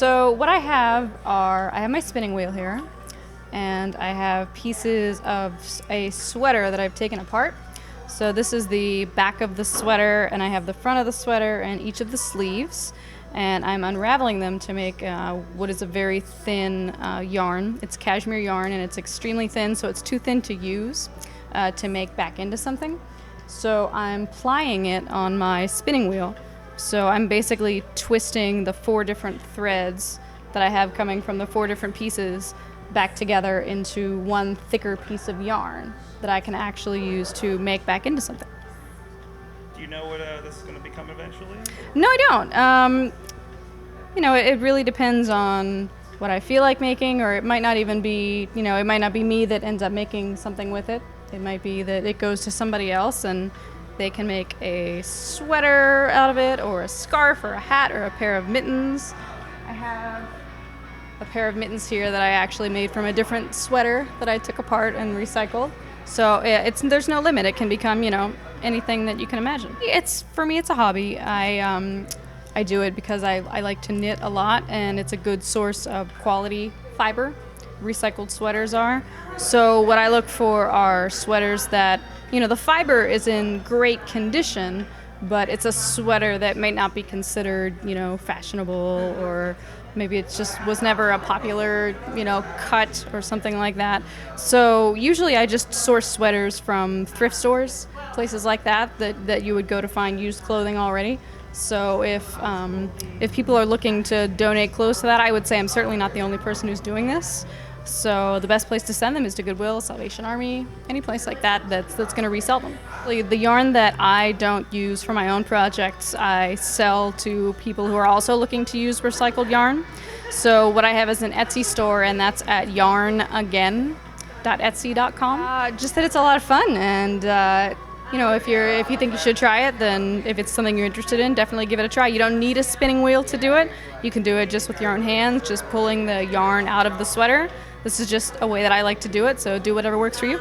So what I have I have my spinning wheel here, and I have pieces of a sweater that I've taken apart. So this is the back of the sweater, and I have the front of the sweater and each of the sleeves, and I'm unraveling them to make what is a very thin yarn. It's cashmere yarn, and it's extremely thin, so it's too thin to use to make back into something. So I'm plying it on my spinning wheel. So I'm basically twisting the 4 different threads that I have coming from the 4 different pieces back together into one thicker piece of yarn that I can actually use to make back into something. Do you know what this is going to become eventually? No, I don't. It really depends on what I feel like making, or it might not even be, it might not be me that ends up making something with it. It might be that it goes to somebody else and they can make a sweater out of it, or a scarf, or a hat, or a pair of mittens. I have a pair of mittens here that I actually made from a different sweater that I took apart and recycled. So there's no limit. It can become, anything that you can imagine. For me, it's a hobby. I do it because I like to knit a lot, and it's a good source of quality fiber. Recycled sweaters are. So what I look for are sweaters that, the fiber is in great condition, but it's a sweater that may not be considered, fashionable, or maybe it just was never a popular, cut or something like that. So usually I just source sweaters from thrift stores, places like that you would go to find used clothing already. So if people are looking to donate clothes to that, I would say I'm certainly not the only person who's doing this. So the best place to send them is to Goodwill, Salvation Army, any place like that's going to resell them. The yarn that I don't use for my own projects, I sell to people who are also looking to use recycled yarn. So what I have is an Etsy store, and that's at yarnagain.etsy.com. Just that it's a lot of fun, and if you think you should try it, then if it's something you're interested in, definitely give it a try. You don't need a spinning wheel to do it. You can do it just with your own hands, just pulling the yarn out of the sweater. This is just a way that I like to do it, so do whatever works for you.